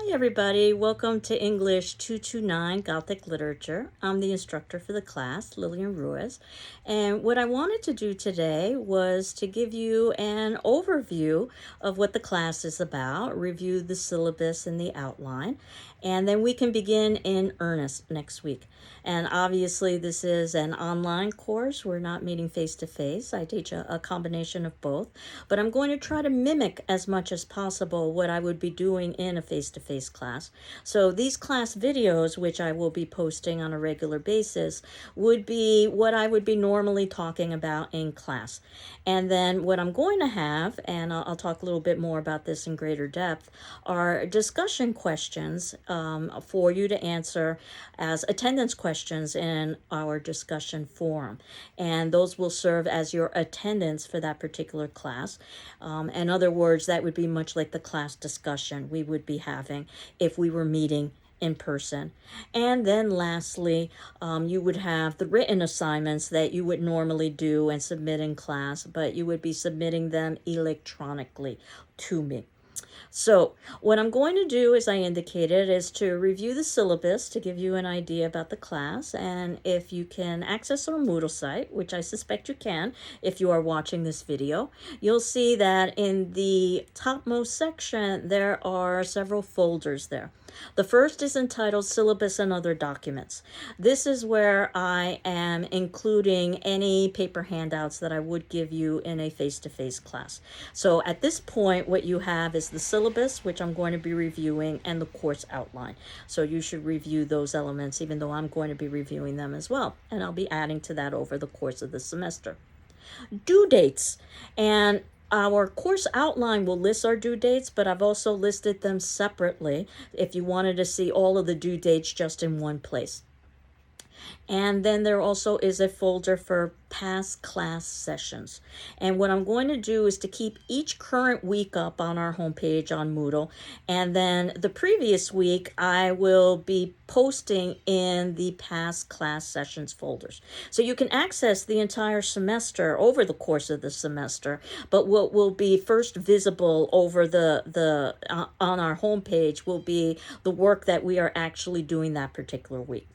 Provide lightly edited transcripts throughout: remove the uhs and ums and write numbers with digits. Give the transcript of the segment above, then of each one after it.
Hi everybody, welcome to English 229 Gothic Literature. I'm the instructor for the class, Lillian Ruiz, and what I wanted to do today was to give you an overview of what the class is about, review the syllabus and the outline, and then we can begin in earnest next week. And obviously this is an online course. We're not meeting face-to-face. I teach a combination of both, but I'm going to try to mimic as much as possible what I would be doing in a face-to-face class. So these class videos, which I will be posting on a regular basis, would be what I would be normally talking about in class. And then what I'm going to have, and I'll talk a little bit more about this in greater depth, are discussion questions for you to answer as attendance questions in our discussion forum. And those will serve as your attendance for that particular class. In other words, that would be much like the class discussion we would be having if we were meeting in person. And then lastly, you would have the written assignments that you would normally do and submit in class, but you would be submitting them electronically to me. So what I'm going to do, as I indicated, is to review the syllabus to give you an idea about the class. And if you can access our Moodle site, which I suspect you can if you are watching this video, you'll see that in the topmost section, there are several folders there. The first is entitled Syllabus and Other Documents. This is where I am including any paper handouts that I would give you in a face-to-face class. So at this point, what you have is the syllabus, which I'm going to be reviewing, and the course outline. So you should review those elements, even though I'm going to be reviewing them as well. And I'll be adding to that over the course of the semester. Due dates. And our course outline will list our due dates, but I've also listed them separately if you wanted to see all of the due dates just in one place. And then there also is a folder for past class sessions. And what I'm going to do is to keep each current week up on our homepage on Moodle. And then the previous week, I will be posting in the past class sessions folders. So you can access the entire semester over the course of the semester, but what will be first visible over on our homepage will be the work that we are actually doing that particular week.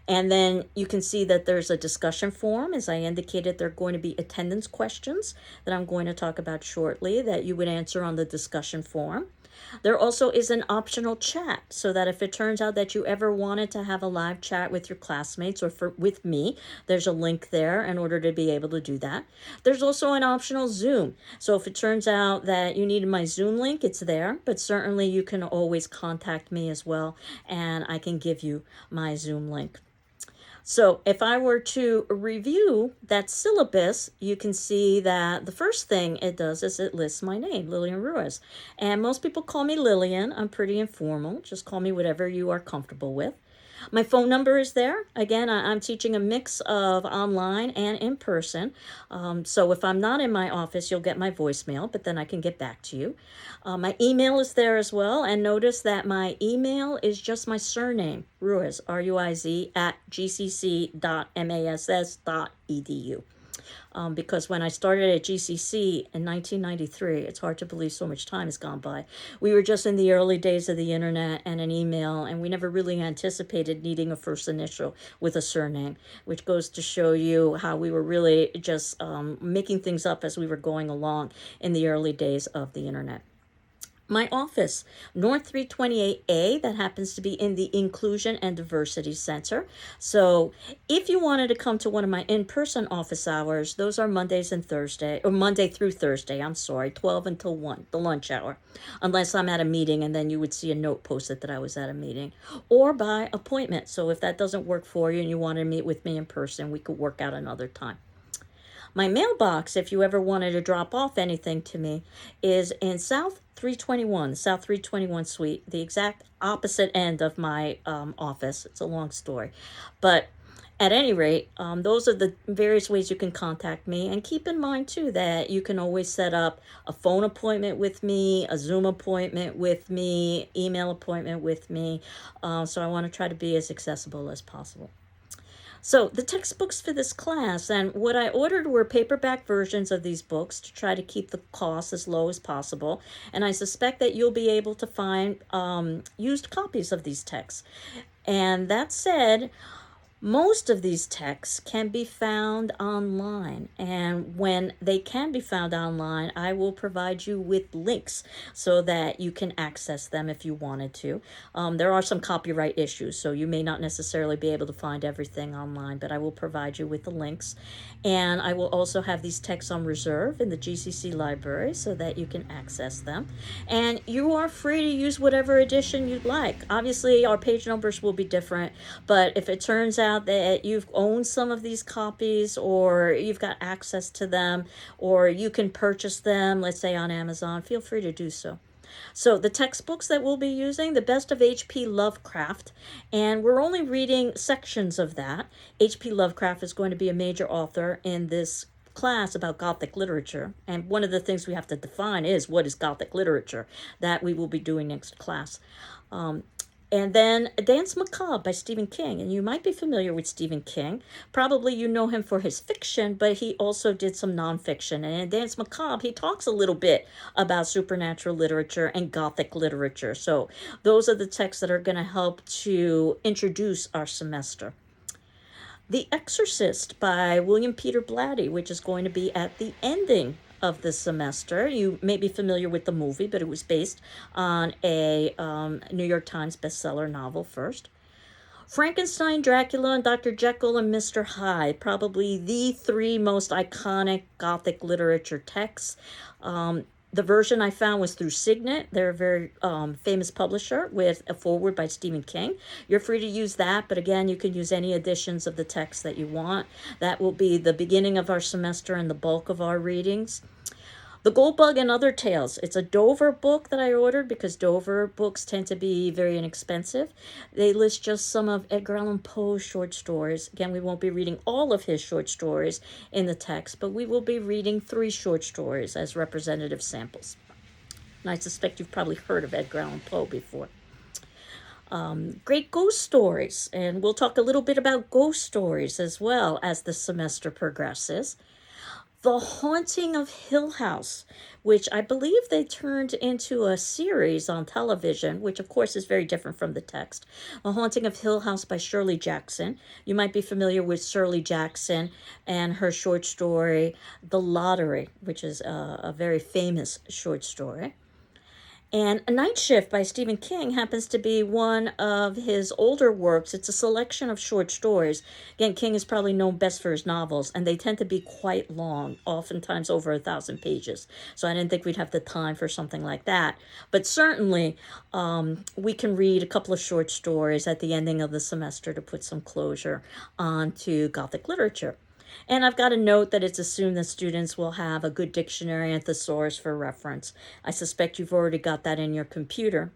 And then you can see that there's a discussion forum. As I indicated, there are going to be attendance questions that I'm going to talk about shortly that you would answer on the discussion forum. There also is an optional chat, so that if it turns out that you ever wanted to have a live chat with your classmates or with me, there's a link there in order to be able to do that. There's also an optional Zoom. So if it turns out that you needed my Zoom link, it's there, but certainly you can always contact me as well, and I can give you my Zoom link. So if I were to review that syllabus, you can see that the first thing it does is it lists my name, Lillian Ruiz. And most people call me Lillian. I'm pretty informal. Just call me whatever you are comfortable with. My phone number is there. Again, I'm teaching a mix of online and in person. So if I'm not in my office, you'll get my voicemail, but then I can get back to you. My email is there as well. And notice that my email is just my surname, Ruiz, R-U-I-Z, @gcc.mass.edu. Because when I started at GCC in 1993, it's hard to believe so much time has gone by. We were just in the early days of the internet and an email, and we never really anticipated needing a first initial with a surname, which goes to show you how we were really just making things up as we were going along in the early days of the internet. My office, North 328A, that happens to be in the Inclusion and Diversity Center. So if you wanted to come to one of my in-person office hours, those are Monday through Thursday, 12 until 1, the lunch hour, unless I'm at a meeting, and then you would see a note posted that I was at a meeting, or by appointment. So if that doesn't work for you and you want to meet with me in person, we could work out another time. My mailbox, if you ever wanted to drop off anything to me, is in South 321 Suite, the exact opposite end of my office. It's a long story. But at any rate, those are the various ways you can contact me. And keep in mind, too, that you can always set up a phone appointment with me, a Zoom appointment with me, email appointment with me. So I want to try to be as accessible as possible. So the textbooks for this class, and what I ordered were paperback versions of these books to try to keep the cost as low as possible. And I suspect that you'll be able to find used copies of these texts. And that said, most of these texts can be found online, and when they can be found online, I will provide you with links so that you can access them if you wanted to. There are some copyright issues, so you may not necessarily be able to find everything online, but I will provide you with the links. And I will also have these texts on reserve in the GCC library so that you can access them. And you are free to use whatever edition you'd like. Obviously, our page numbers will be different, but if it turns out that you've owned some of these copies, or you've got access to them, or you can purchase them, let's say on Amazon, feel free to do so. So the textbooks that we'll be using, the best of H.P. Lovecraft, and we're only reading sections of that. H.P. Lovecraft is going to be a major author in this class about Gothic literature, and one of the things we have to define is what is Gothic literature. That we will be doing next class. And then Danse Macabre by Stephen King. And you might be familiar with Stephen King. Probably you know him for his fiction, but he also did some nonfiction. And in Danse Macabre, he talks a little bit about supernatural literature and Gothic literature. So those are the texts that are going to help to introduce our semester. The Exorcist by William Peter Blatty, which is going to be at the ending of the semester. You may be familiar with the movie, but it was based on a New York Times bestseller novel first. Frankenstein, Dracula, and Dr. Jekyll and Mr. Hyde, probably the three most iconic Gothic literature texts. The version I found was through Signet. They're a very famous publisher with a foreword by Stephen King. You're free to use that, but again, you can use any editions of the text that you want. That will be the beginning of our semester and the bulk of our readings. The Goldbug and Other Tales. It's a Dover book that I ordered because Dover books tend to be very inexpensive. They list just some of Edgar Allan Poe's short stories. Again, we won't be reading all of his short stories in the text, but we will be reading 3 short stories as representative samples. And I suspect you've probably heard of Edgar Allan Poe before. Great ghost stories, and we'll talk a little bit about ghost stories as well as the semester progresses. The Haunting of Hill House, which I believe they turned into a series on television, which of course is very different from the text. The Haunting of Hill House by Shirley Jackson. You might be familiar with Shirley Jackson and her short story, The Lottery, which is a very famous short story. And A Night Shift by Stephen King happens to be one of his older works. It's a selection of short stories. Again, King is probably known best for his novels, and they tend to be quite long, oftentimes over 1,000 pages. So I didn't think we'd have the time for something like that. But certainly, we can read a couple of short stories at the ending of the semester to put some closure onto Gothic literature. And I've got a note that it's assumed that students will have a good dictionary and thesaurus for reference. I suspect you've already got that in your computer.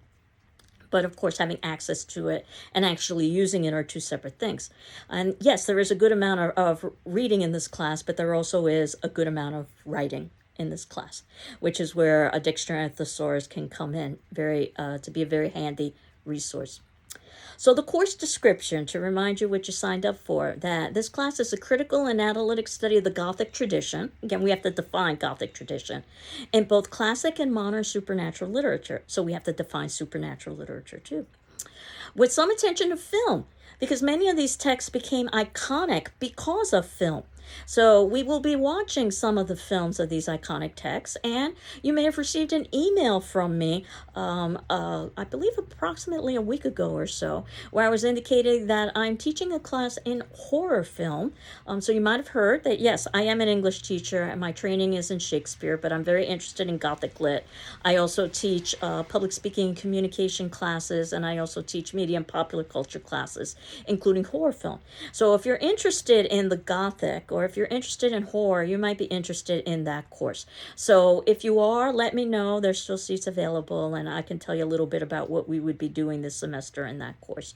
But of course, having access to it and actually using it are two separate things. And yes, there is a good amount of reading in this class, but there also is a good amount of writing in this class, which is where a dictionary and thesaurus can come in to be a very handy resource. So the course description, to remind you what you signed up for, that this class is a critical and analytic study of the Gothic tradition. Again, we have to define Gothic tradition in both classic and modern supernatural literature. So we have to define supernatural literature too. With some attention to film, because many of these texts became iconic because of film. So we will be watching some of the films of these iconic texts, and you may have received an email from me, I believe approximately a week ago or so, where I was indicating that I'm teaching a class in horror film. So you might have heard that, yes, I am an English teacher, and my training is in Shakespeare, but I'm very interested in Gothic Lit. I also teach public speaking and communication classes, and I also teach media and popular culture classes, including horror film. So if you're interested in the Gothic, or if you're interested in horror, you might be interested in that course. So if you are, let me know. There's still seats available, and I can tell you a little bit about what we would be doing this semester in that course.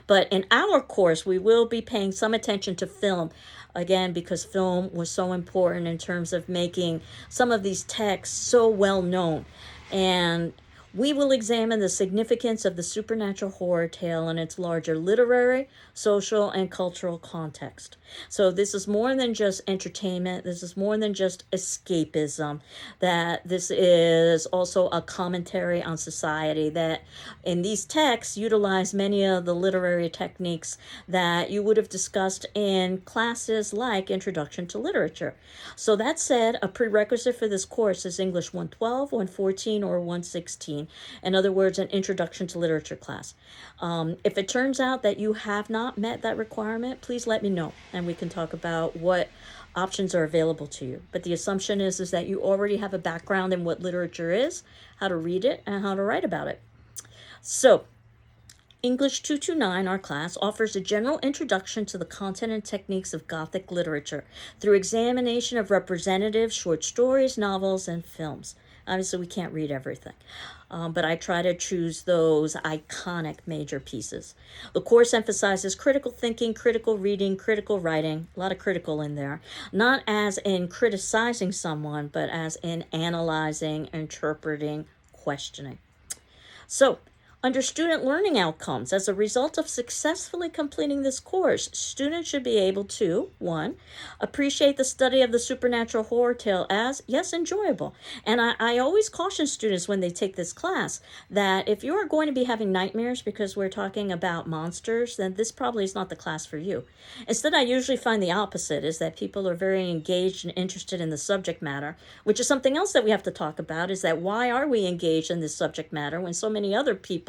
But in our course, we will be paying some attention to film, again, because film was so important in terms of making some of these texts so well known. And We will examine the significance of the supernatural horror tale in its larger literary, social, and cultural context. So this is more than just entertainment. This is more than just escapism. That this is also a commentary on society, that in these texts utilize many of the literary techniques that you would have discussed in classes like Introduction to Literature. So that said, a prerequisite for this course is English 112, 114, or 116. In other words, an Introduction to Literature class. If it turns out that you have not met that requirement, please let me know and we can talk about what options are available to you. But the assumption is that you already have a background in what literature is, how to read it, and how to write about it. So, English 229, our class, offers a general introduction to the content and techniques of Gothic literature through examination of representative short stories, novels, and films. Obviously, we can't read everything, but I try to choose those iconic major pieces. The course emphasizes critical thinking, critical reading, critical writing, a lot of critical in there, not as in criticizing someone, but as in analyzing, interpreting, questioning. So, under student learning outcomes, as a result of successfully completing this course, students should be able to, 1, appreciate the study of the supernatural horror tale as, yes, enjoyable. And I always caution students when they take this class that if you are going to be having nightmares because we're talking about monsters, then this probably is not the class for you. Instead, I usually find the opposite, is that people are very engaged and interested in the subject matter, which is something else that we have to talk about, is that why are we engaged in this subject matter when so many other people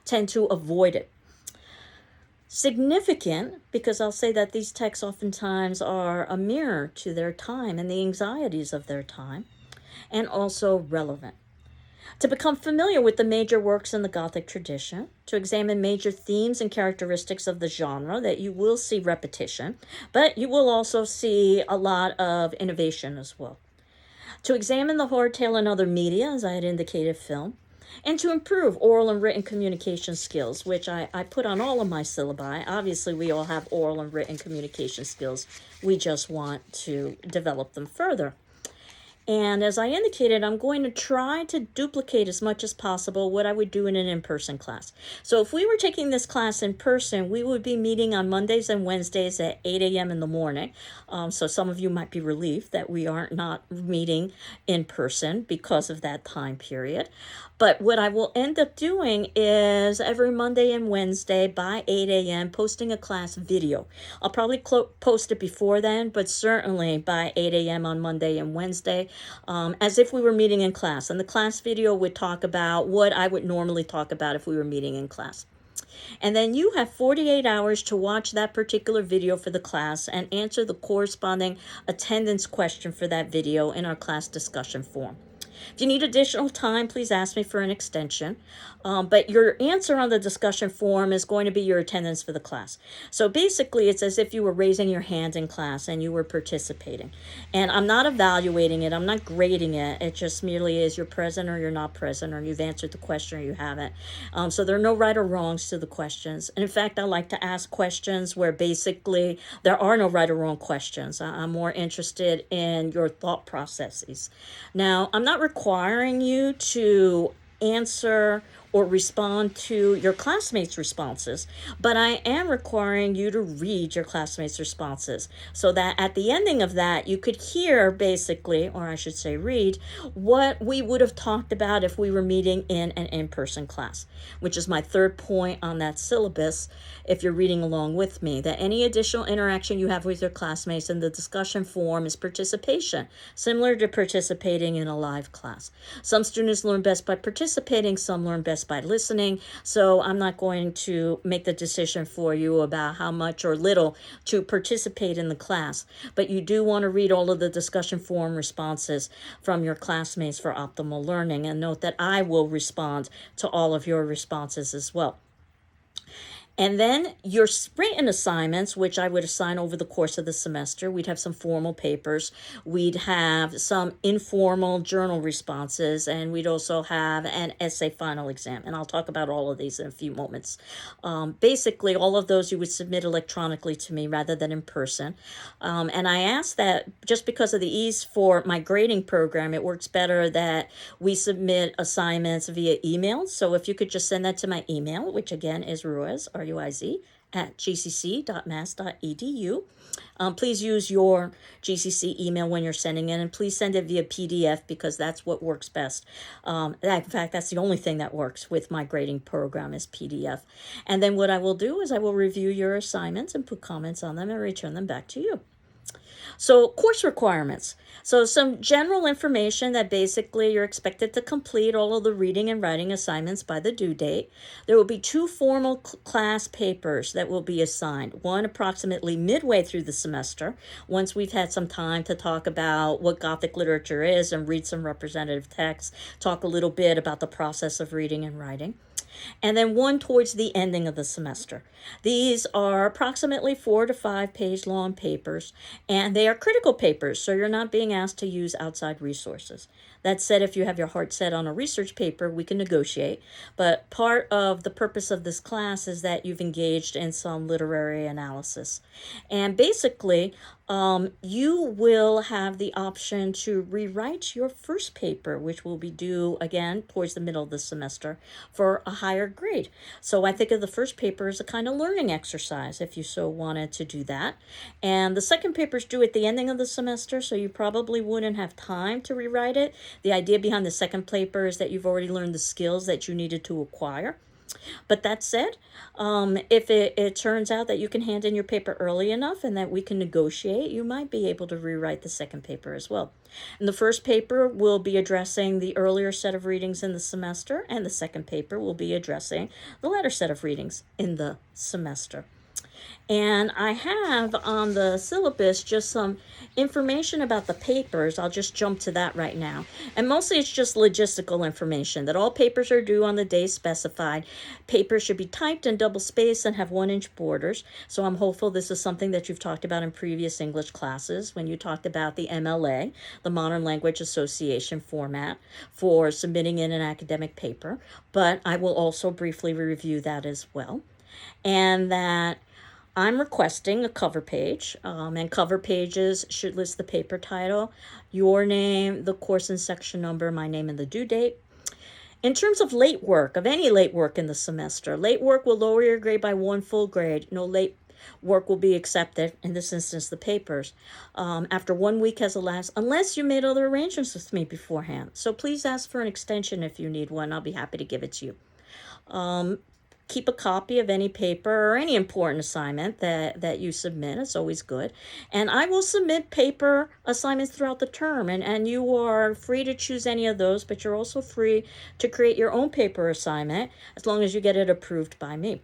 tend to avoid it? Significant, because I'll say that these texts oftentimes are a mirror to their time and the anxieties of their time, and also relevant. To become familiar with the major works in the Gothic tradition, to examine major themes and characteristics of the genre, that you will see repetition, but you will also see a lot of innovation as well. To examine the horror tale in other media, as I had indicated, film, and to improve oral and written communication skills, which I put on all of my syllabi. Obviously, we all have oral and written communication skills. We just want to develop them further. And as I indicated, I'm going to try to duplicate as much as possible what I would do in an in-person class. So if we were taking this class in person, we would be meeting on Mondays and Wednesdays at 8 a.m. in the morning. So some of you might be relieved that we are not meeting in person because of that time period. But what I will end up doing is every Monday and Wednesday by 8 a.m. posting a class video. I'll probably post it before then, but certainly by 8 a.m. on Monday and Wednesday, as if we were meeting in class. And the class video would talk about what I would normally talk about if we were meeting in class. And then you have 48 hours to watch that particular video for the class and answer the corresponding attendance question for that video in our class discussion forum. If you need additional time, please ask me for an extension. But your answer on the discussion forum is going to be your attendance for the class. So basically, it's as if you were raising your hand in class and you were participating. And I'm not evaluating it. I'm not grading it. It just merely is you're present or you're not present, or you've answered the question or you haven't. So there are no right or wrongs to the questions. And in fact, I like to ask questions where basically there are no right or wrong questions. I'm more interested in your thought processes. Now, I'm not requiring you to answer or respond to your classmates' responses, but I am requiring you to read your classmates' responses so that at the ending of that, you could hear basically, or I should say read, what we would have talked about if we were meeting in an in-person class, which is my third point on that syllabus if you're reading along with me, that any additional interaction you have with your classmates in the discussion forum is participation, similar to participating in a live class. Some students learn best by participating, some learn best by listening, so I'm not going to make the decision for you about how much or little to participate in the class, but you do want to read all of the discussion forum responses from your classmates for optimal learning, and note that I will respond to all of your responses as well. And then your written assignments, which I would assign over the course of the semester, we'd have some formal papers, we'd have some informal journal responses, and we'd also have an essay final exam. And I'll talk about all of these in a few moments. Basically, all of those you would submit electronically to me rather than in person. And I asked that just because of the ease for my grading program, it works better that we submit assignments via email. So if you could just send that to my email, which again is Ruiz, R-U-I-Z, at gcc.mass.edu. Please use your GCC email when you're sending it, and please send it via PDF because that's what works best. In fact, that's the only thing that works with my grading program is PDF. And then what I will do is I will review your assignments and put comments on them and return them back to you. So course requirements. So some general information that basically you're expected to complete all of the reading and writing assignments by the due date. There will be 2 formal class papers that will be assigned. One approximately midway through the semester, once we've had some time to talk about what Gothic literature is and read some representative texts, talk a little bit about the process of reading and writing. And then one towards the ending of the semester. These are approximately 4 to 5 page long papers, and they are critical papers, so you're not being asked to use outside resources. That said, if you have your heart set on a research paper, we can negotiate, but part of the purpose of this class is that you've engaged in some literary analysis. And basically, you will have the option to rewrite your first paper, which will be due again towards the middle of the semester for a higher grade. So I think of the first paper as a kind of learning exercise if you so wanted to do that. And the second paper is due at the ending of the semester, so you probably wouldn't have time to rewrite it. The idea behind the second paper is that you've already learned the skills that you needed to acquire. But that said, if it turns out that you can hand in your paper early enough and that we can negotiate, you might be able to rewrite the second paper as well. And the first paper will be addressing the earlier set of readings in the semester, and the second paper will be addressing the latter set of readings in the semester. And I have on the syllabus just some information about the papers. I'll just jump to that right now. And mostly it's just logistical information, that all papers are due on the day specified. Papers should be typed and double-spaced and have 1-inch borders. So I'm hopeful this is something that you've talked about in previous English classes when you talked about the MLA, the Modern Language Association format for submitting in an academic paper. But I will also briefly review that as well. And that I'm requesting a cover page, and cover pages should list the paper title, your name, the course and section number, my name, and the due date. In terms of late work, of any late work in the semester, late work will lower your grade by 1 full grade. No late work will be accepted, in this instance, the papers, after 1 week has elapsed, unless you made other arrangements with me beforehand. So please ask for an extension if you need one. I'll be happy to give it to you. Keep a copy of any paper or any important assignment that you submit. It's always good. And I will submit paper assignments throughout the term, and you are free to choose any of those, but you're also free to create your own paper assignment as long as you get it approved by me.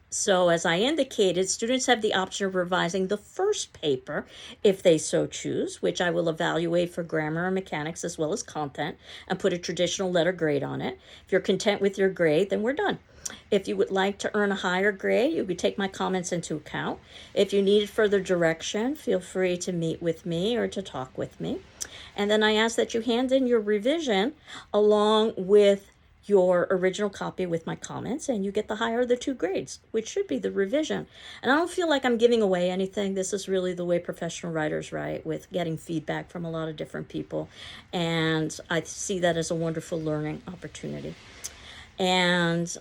So as I indicated, students have the option of revising the first paper if they so choose, which I will evaluate for grammar and mechanics as well as content and put a traditional letter grade on it. If you're content with your grade, then we're done. If you would like to earn a higher grade, you could take my comments into account. If you need further direction, feel free to meet with me or to talk with me. And then I ask that you hand in your revision along with your original copy with my comments, and you get the higher of the 2 grades, which should be the revision. And I don't feel like I'm giving away anything. This is really the way professional writers write, with getting feedback from a lot of different people. And I see that as a wonderful learning opportunity. And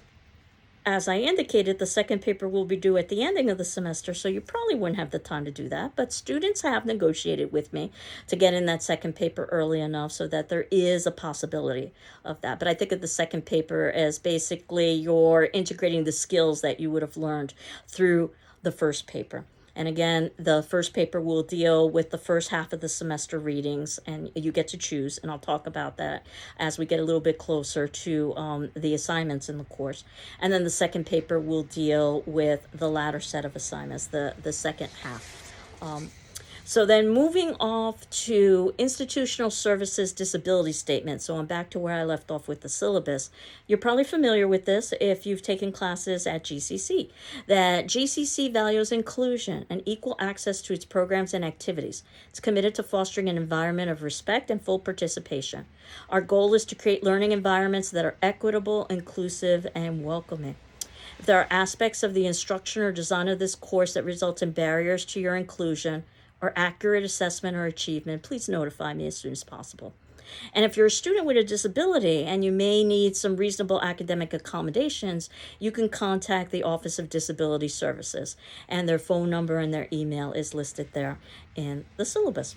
as I indicated, the second paper will be due at the ending of the semester, so you probably wouldn't have the time to do that. But students have negotiated with me to get in that second paper early enough so that there is a possibility of that. But I think of the second paper as basically you're integrating the skills that you would have learned through the first paper. And again, the first paper will deal with the first half of the semester readings, and you get to choose, and I'll talk about that as we get a little bit closer to the assignments in the course. And then the second paper will deal with the latter set of assignments, the second half. So then moving off to institutional services disability statement. So I'm back to where I left off with the syllabus. You're probably familiar with this if you've taken classes at GCC, that GCC values inclusion and equal access to its programs and activities. It's committed to fostering an environment of respect and full participation. Our goal is to create learning environments that are equitable, inclusive, and welcoming. If there are aspects of the instruction or design of this course that result in barriers to your inclusion or accurate assessment or achievement, please notify me as soon as possible. And if you're a student with a disability and you may need some reasonable academic accommodations, you can contact the Office of Disability Services, and their phone number and their email is listed there in the syllabus.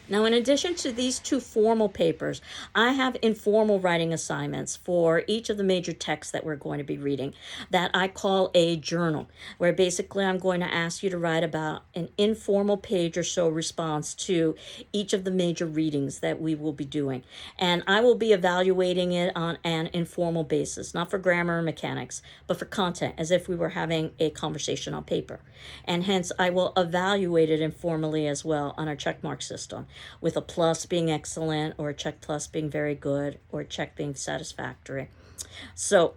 Now, in addition to these two formal papers, I have informal writing assignments for each of the major texts that we're going to be reading that I call a journal, where basically I'm going to ask you to write about an informal page or so response to each of the major readings that we will be doing. And I will be evaluating it on an informal basis, not for grammar or mechanics, but for content, as if we were having a conversation on paper. And hence, I will evaluate it informally as well on our checkmark system, with a plus being excellent, or a check plus being very good, or a check being satisfactory. So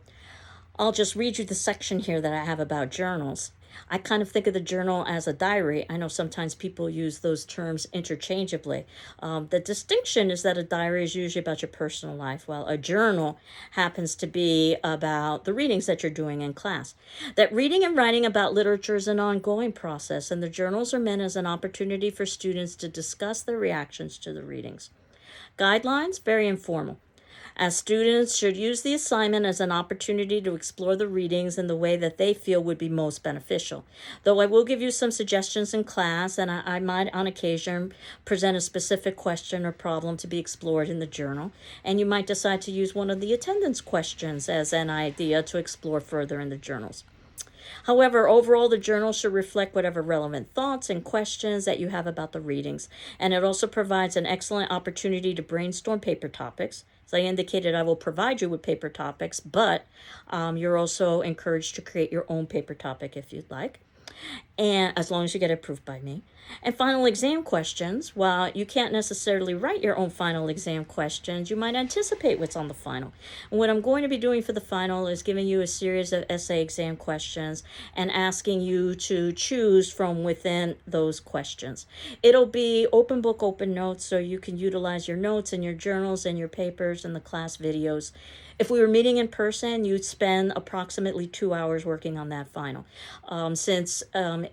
I'll just read you the section here that I have about journals. I kind of think of the journal as a diary. I know sometimes people use those terms interchangeably. The distinction is that a diary is usually about your personal life, while a journal happens to be about the readings that you're doing in class. That reading and writing about literature is an ongoing process, and the journals are meant as an opportunity for students to discuss their reactions to the readings. Guidelines, very informal, as students should use the assignment as an opportunity to explore the readings in the way that they feel would be most beneficial. Though I will give you some suggestions in class, and I might on occasion present a specific question or problem to be explored in the journal, and you might decide to use one of the attendance questions as an idea to explore further in the journals. However, overall, the journal should reflect whatever relevant thoughts and questions that you have about the readings, and it also provides an excellent opportunity to brainstorm paper topics. As I indicated, I will provide you with paper topics, but you're also encouraged to create your own paper topic if you'd like, and as long as you get it approved by me. And final exam questions. While you can't necessarily write your own final exam questions, you might anticipate what's on the final. And what I'm going to be doing for the final is giving you a series of essay exam questions and asking you to choose from within those questions. It'll be open book, open notes, so you can utilize your notes and your journals and your papers and the class videos. If we were meeting in person, you'd spend approximately 2 hours working on that final. Since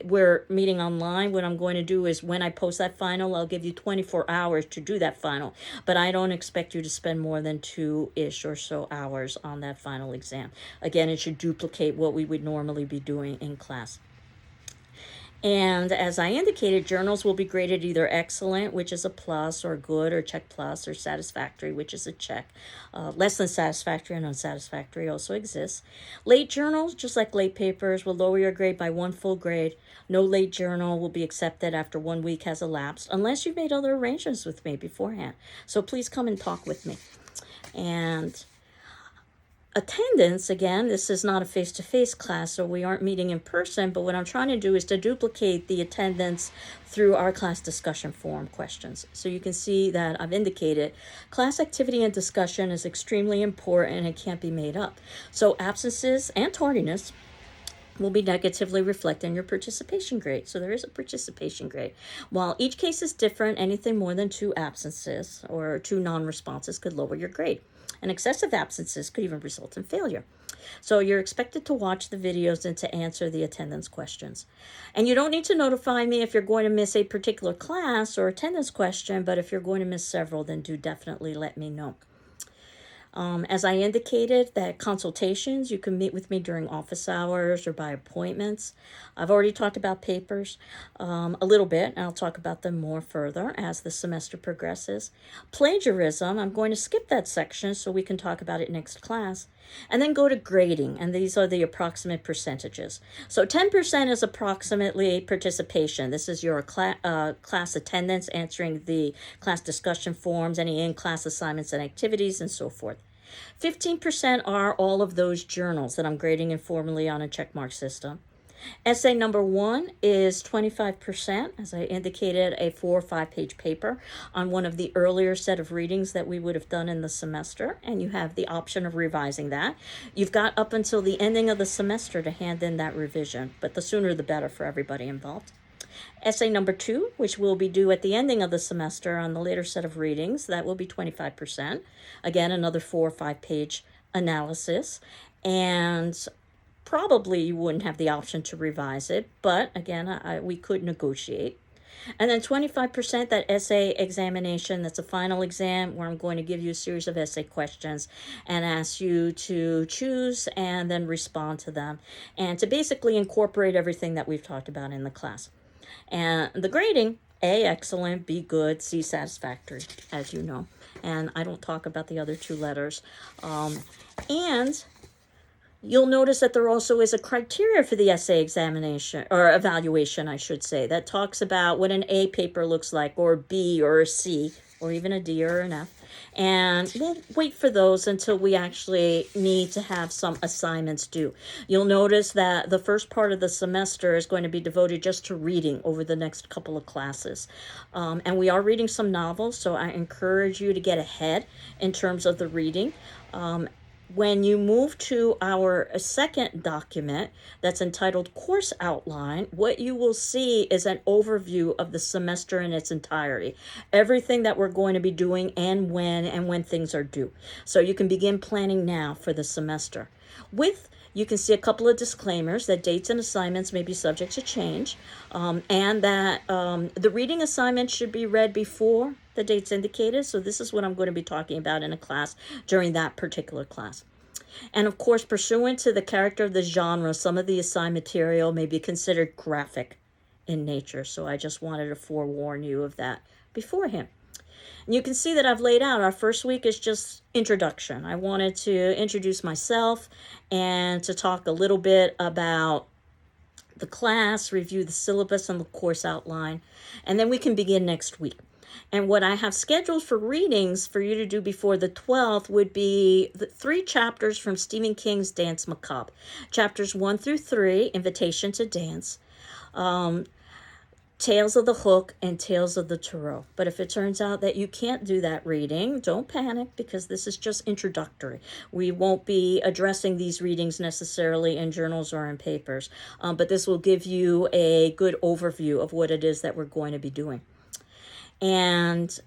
we're meeting online, what I'm going to do is when I post that final, I'll give you 24 hours to do that final. But I don't expect you to spend more than 2-ish or so hours on that final exam. Again, it should duplicate what we would normally be doing in class. And as I indicated, journals will be graded either excellent, which is a plus, or good, or check plus, or satisfactory, which is a check. Less than satisfactory and unsatisfactory also exists. Late journals, just like late papers, will lower your grade by 1 full grade. No late journal will be accepted after 1 week has elapsed, unless you've made other arrangements with me beforehand. So please come and talk with me. And attendance, again, this is not a face-to-face class, so we aren't meeting in person, but what I'm trying to do is to duplicate the attendance through our class discussion forum questions. So you can see that I've indicated class activity and discussion is extremely important and it can't be made up. So absences and tardiness will be negatively reflected in your participation grade. So there is a participation grade. While each case is different, anything more than 2 absences or 2 non-responses could lower your grade. And excessive absences could even result in failure. So you're expected to watch the videos and to answer the attendance questions. And you don't need to notify me if you're going to miss a particular class or attendance question, but if you're going to miss several, then do definitely let me know. As I indicated, that consultations, you can meet with me during office hours or by appointments. I've already talked about papers a little bit, and I'll talk about them more further as the semester progresses. Plagiarism, I'm going to skip that section so we can talk about it next class. And then go to grading, and these are the approximate percentages. So 10% is approximately participation. This is your class attendance, answering the class discussion forums, any in-class assignments and activities, and so forth. 15% are all of those journals that I'm grading informally on a checkmark system. Essay number 1 is 25%, as I indicated, a 4 or 5 page paper on one of the earlier set of readings that we would have done in the semester, and you have the option of revising that. You've got up until the ending of the semester to hand in that revision, but the sooner the better for everybody involved. Essay number 2, which will be due at the ending of the semester on the later set of readings, that will be 25%. Again, another 4 or 5 page analysis. And probably you wouldn't have the option to revise it, but again, we could negotiate. And then 25%, that essay examination, that's a final exam where I'm going to give you a series of essay questions and ask you to choose and then respond to them and to basically incorporate everything that we've talked about in the class. And the grading, A, excellent, B, good, C, satisfactory, as you know. And I don't talk about the other 2 letters. And you'll notice that there also is a criteria for the essay examination, or evaluation, I should say, that talks about what an A paper looks like, or a B, or a C, or even a D or an F. And we'll wait for those until we actually need to have some assignments due. You'll notice that the first part of the semester is going to be devoted just to reading over the next couple of classes. And we are reading some novels, so I encourage you to get ahead in terms of the reading. When you move to our second document that's entitled Course Outline, what you will see is an overview of the semester in its entirety. Everything that we're going to be doing and when things are due. So you can begin planning now for the semester. You can see a couple of disclaimers that dates and assignments may be subject to change, and that the reading assignment should be read before the dates indicated. So this is what I'm going to be talking about in a class during that particular class. And of course, pursuant to the character of the genre, some of the assigned material may be considered graphic in nature. So I just wanted to forewarn you of that beforehand. And you can see that I've laid out our first week is just introduction. I wanted to introduce myself and to talk a little bit about the class, review the syllabus and the course outline, and then we can begin next week. And what I have scheduled for readings for you to do before the 12th would be the 3 chapters from Stephen King's Danse Macabre. Chapters 1 through 3, Invitation to Dance, Tales of the Hook, and Tales of the Tarot. But if it turns out that you can't do that reading, don't panic, because this is just introductory. We won't be addressing these readings necessarily in journals or in papers, but this will give you a good overview of what it is that we're going to be doing. And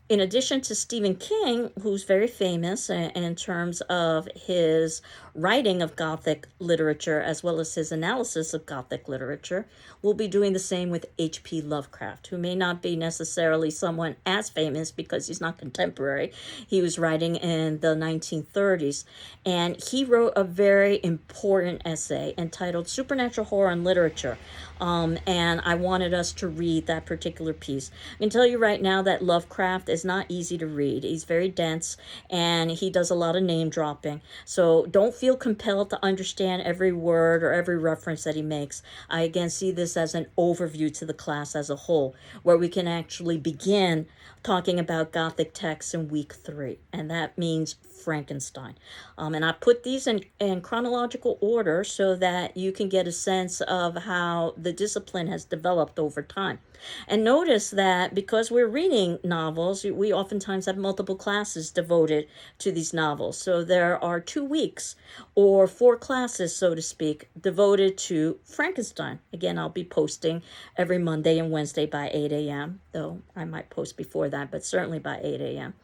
in addition to Stephen King, who's very famous in terms of his writing of Gothic literature as well as his analysis of Gothic literature, we'll be doing the same with H.P. Lovecraft, who may not be necessarily someone as famous because he's not contemporary. He was writing in the 1930s, and he wrote a very important essay entitled Supernatural Horror in Literature. And I wanted us to read that particular piece. I can tell you right now that Lovecraft is not easy to read. He's very dense, and he does a lot of name dropping. So don't feel compelled to understand every word or every reference that he makes. I again see this as an overview to the class as a whole, where we can actually begin talking about Gothic texts in week 3, and that means Frankenstein. And I put these in chronological order so that you can get a sense of how the discipline has developed over time. And notice that because we're reading novels, we oftentimes have multiple classes devoted to these novels. So there are 2 weeks or 4 classes, so to speak, devoted to Frankenstein. Again, I'll be posting every Monday and Wednesday by 8 a.m., though I might post before that, but certainly by 8 a.m.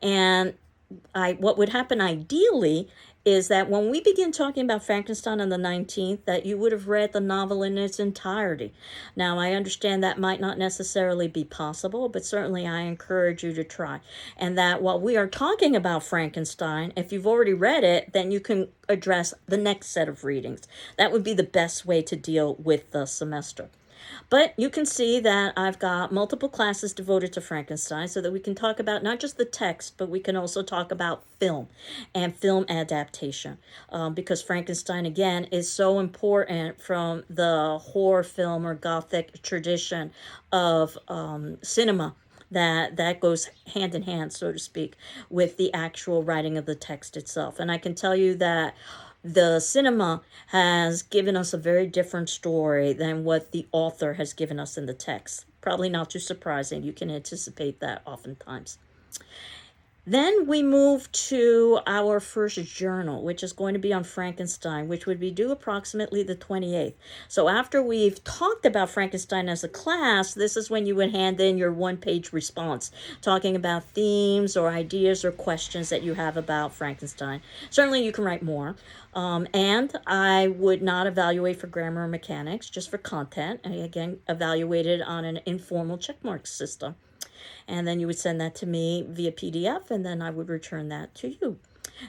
And what would happen ideally is that when we begin talking about Frankenstein on the 19th, that you would have read the novel in its entirety. Now, I understand that might not necessarily be possible, but certainly I encourage you to try. And that while we are talking about Frankenstein, if you've already read it, then you can address the next set of readings. That would be the best way to deal with the semester. But you can see that I've got multiple classes devoted to Frankenstein so that we can talk about not just the text, but we can also talk about film and film adaptation. Because Frankenstein, again, is so important from the horror film or Gothic tradition of cinema. That goes hand in hand, so to speak, with the actual writing of the text itself. And I can tell you that the cinema has given us a very different story than what the author has given us in the text. Probably not too surprising. You can anticipate that oftentimes. Then we move to our first journal, which is going to be on Frankenstein, which would be due approximately the 28th. So after we've talked about Frankenstein as a class, this is when you would hand in your one-page response, talking about themes or ideas or questions that you have about Frankenstein. Certainly you can write more. And I would not evaluate for grammar or mechanics, just for content. And again, evaluated on an informal checkmark system. And then you would send that to me via PDF, and then I would return that to you.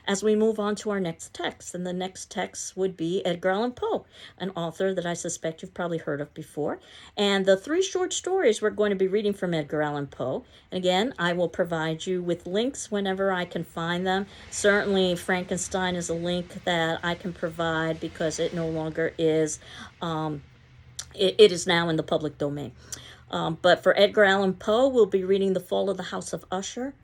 As we move on to our next text, and the next text would be Edgar Allan Poe, an author that I suspect you've probably heard of before. And the 3 short stories we're going to be reading from Edgar Allan Poe. And again, I will provide you with links whenever I can find them. Certainly, Frankenstein is a link that I can provide because it no longer is, it is now in the public domain. But for Edgar Allan Poe, we'll be reading The Fall of the House of Usher,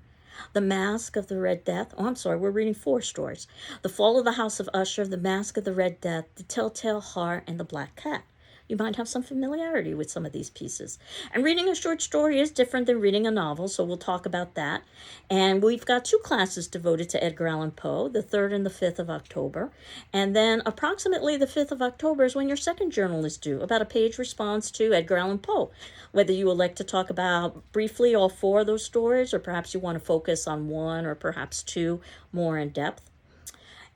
The Mask of the Red Death. Oh, I'm sorry, we're reading 4 stories. The Fall of the House of Usher, The Mask of the Red Death, The Telltale Heart, and The Black Cat. You might have some familiarity with some of these pieces. And reading a short story is different than reading a novel, so we'll talk about that. And we've got 2 classes devoted to Edgar Allan Poe, the 3rd and the 5th of October. And then approximately the 5th of October is when your second journal is due, about a page response to Edgar Allan Poe. Whether you elect to talk about briefly all 4 of those stories, or perhaps you want to focus on 1 or perhaps 2 more in depth.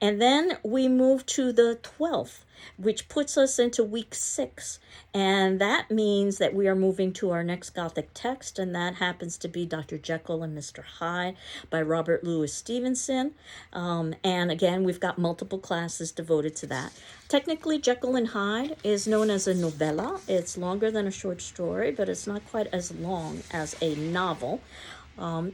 And then we move to the 12th, which puts us into week 6. And that means that we are moving to our next Gothic text, and that happens to be Dr. Jekyll and Mr. Hyde by Robert Louis Stevenson. And again, we've got multiple classes devoted to that. Technically, Jekyll and Hyde is known as a novella. It's longer than a short story, but it's not quite as long as a novel. And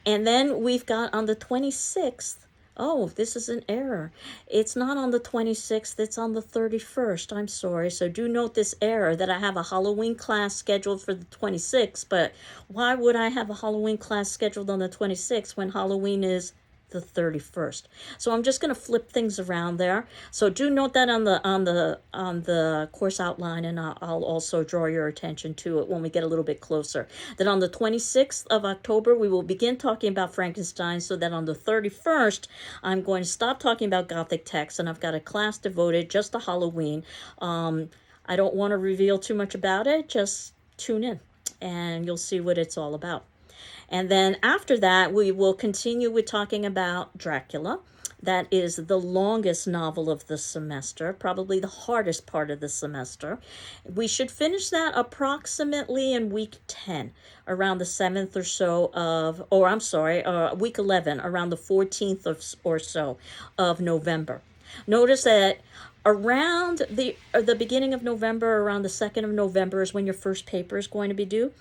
then we've got on the 26th, oh, this is an error. It's not on the 26th, it's on the 31st. I'm sorry. So do note this error that I have a Halloween class scheduled for the 26th, but why would I have a Halloween class scheduled on the 26th when Halloween is the 31st? So I'm just going to flip things around there. So do note that on the course outline, and I'll also draw your attention to it when we get a little bit closer. That on the 26th of October we will begin talking about Frankenstein, so that on the 31st I'm going to stop talking about Gothic texts, and I've got a class devoted just to Halloween. I don't want to reveal too much about it. Just tune in and you'll see what it's all about. And then after that, we will continue with talking about Dracula. That is the longest novel of the semester, probably the hardest part of the semester. We should finish that approximately in week 10, around the 7th or so of, or I'm sorry, week 11, around the 14th or so of November. Notice that around the beginning of November, around the 2nd of November is when your first paper is going to be due.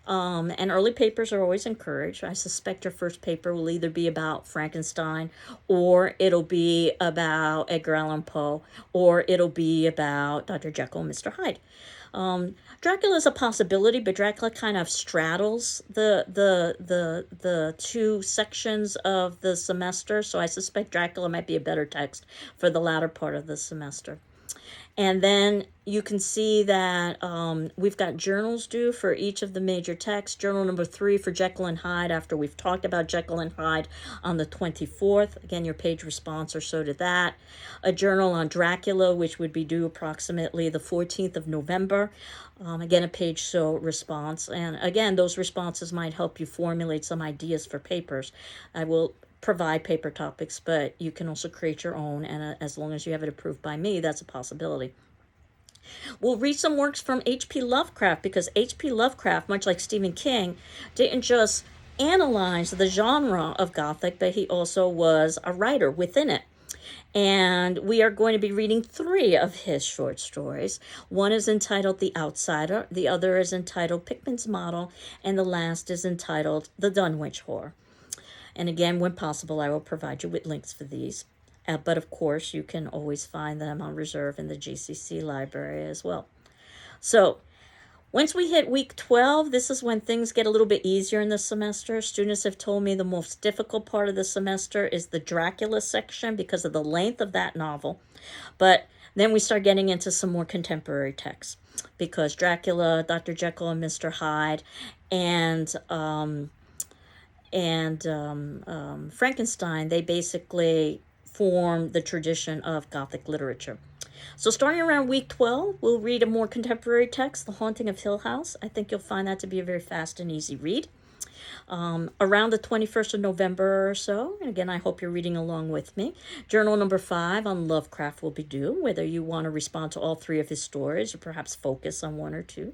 And early papers are always encouraged. I suspect your first paper will either be about Frankenstein, or it'll be about Edgar Allan Poe, or it'll be about Dr. Jekyll and Mr. Hyde. Dracula is a possibility, but Dracula kind of straddles the 2 sections of the semester, so I suspect Dracula might be a better text for the latter part of the semester. And then you can see that we've got journals due for each of the major texts. Journal number 3 for Jekyll and Hyde, after we've talked about Jekyll and Hyde, on the 24th. Again, your page response or so to that. A journal on Dracula, which would be due approximately the 14th of November. Again, a page so response. And again, those responses might help you formulate some ideas for papers. I will provide paper topics, but you can also create your own, and as long as you have it approved by me, that's a possibility. We'll read some works from H.P. Lovecraft, because H.P. Lovecraft, much like Stephen King, didn't just analyze the genre of Gothic, but he also was a writer within it. And we are going to be reading 3 of his short stories. One is entitled The Outsider, the other is entitled Pickman's Model, and the last is entitled The Dunwich Whore. And again, when possible, I will provide you with links for these. But of course, you can always find them on reserve in the GCC library as well. So Once we hit week 12, this is when things get a little bit easier in the semester. Students have told me the most difficult part of the semester is the Dracula section because of the length of that novel. But then we start getting into some more contemporary texts because Dracula, Dr. Jekyll and Mr. Hyde, and Frankenstein, they basically form the tradition of Gothic literature. So starting around week 12, we'll read a more contemporary text, The Haunting of Hill House. I think you'll find that to be a very fast and easy read. Around the 21st of November or so, and again, I hope you're reading along with me, journal number 5 on Lovecraft will be due, whether you want to respond to all 3 of his stories or perhaps focus on 1 or 2.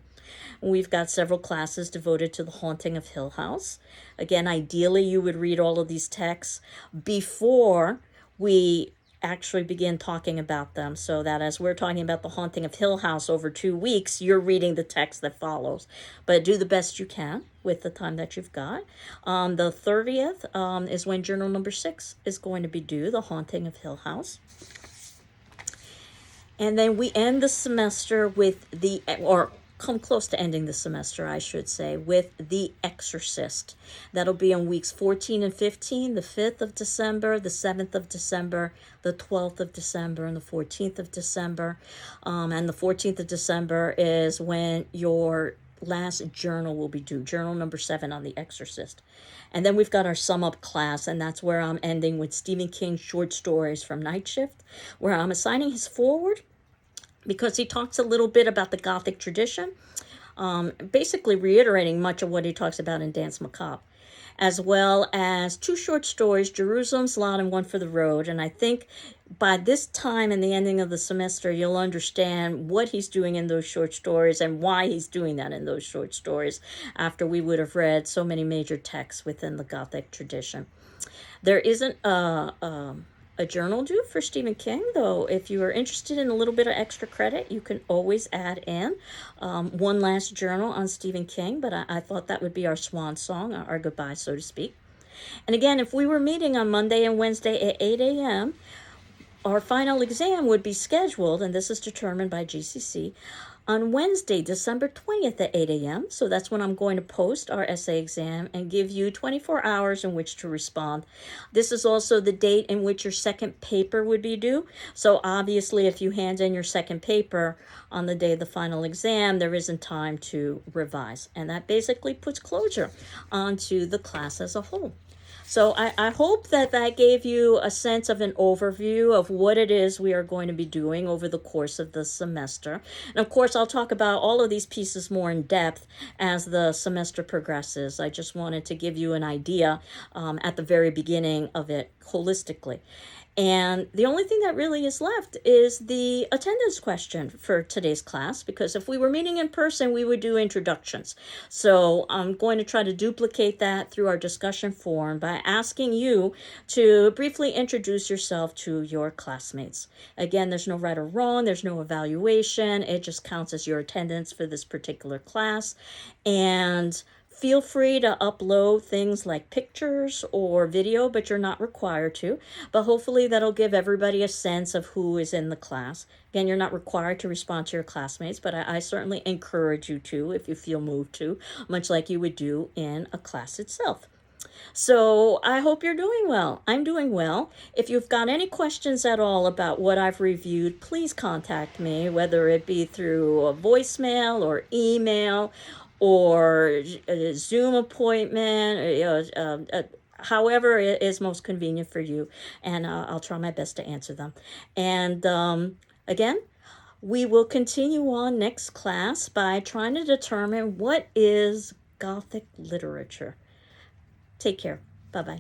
We've got several classes devoted to The Haunting of Hill House. Again, ideally, you would read all of these texts before we actually begin talking about them, so that as we're talking about The Haunting of Hill House over 2 weeks, you're reading the text that follows. But do the best you can with the time that you've got. The 30th is when journal number 6 is going to be due, The Haunting of Hill House. And then we end the semester with come close to ending the semester, I should say, with The Exorcist. That'll be on weeks 14 and 15, the 5th of December, the 7th of December, the 12th of December, and the 14th of December. And the 14th of December is when your last journal will be due, journal number 7 on The Exorcist. And then we've got our sum up class, and that's where I'm ending with Stephen King's short stories from Night Shift, where I'm assigning his foreword, because he talks a little bit about the Gothic tradition, basically reiterating much of what he talks about in Danse Macabre, as well as 2 short stories, Jerusalem's Lot and One for the Road. And I think by this time in the ending of the semester, you'll understand what he's doing in those short stories and why he's doing that in those short stories after we would have read so many major texts within the Gothic tradition. There isn't a journal due for Stephen King, though if you are interested in a little bit of extra credit, you can always add in one last journal on Stephen King, but I thought that would be our swan song, our goodbye, so to speak. And again, if we were meeting on Monday and Wednesday at 8 a.m., our final exam would be scheduled, and this is determined by GCC, on Wednesday, December 20th at 8 a.m. So that's when I'm going to post our essay exam and give you 24 hours in which to respond. This is also the date in which your second paper would be due. So obviously, if you hand in your second paper on the day of the final exam, there isn't time to revise. And that basically puts closure onto the class as a whole. So I hope that gave you a sense of an overview of what it is we are going to be doing over the course of the semester. And of course, I'll talk about all of these pieces more in depth as the semester progresses. I just wanted to give you an idea at the very beginning of it holistically. And the only thing that really is left is the attendance question for today's class, because if we were meeting in person, we would do introductions. So I'm going to try to duplicate that through our discussion forum by asking you to briefly introduce yourself to your classmates. Again, there's no right or wrong, there's no evaluation, it just counts as your attendance for this particular class. And feel free to upload things like pictures or video, but you're not required to. But hopefully that'll give everybody a sense of who is in the class. Again, you're not required to respond to your classmates, but I certainly encourage you to if you feel moved to, much like you would do in a class itself. So I hope you're doing well. I'm doing well. If you've got any questions at all about what I've reviewed, please contact me, whether it be through a voicemail or email or a Zoom appointment, however it is most convenient for you, and I'll try my best to answer them. And again, we will continue on next class by trying to determine what is Gothic literature. Take care. Bye-bye.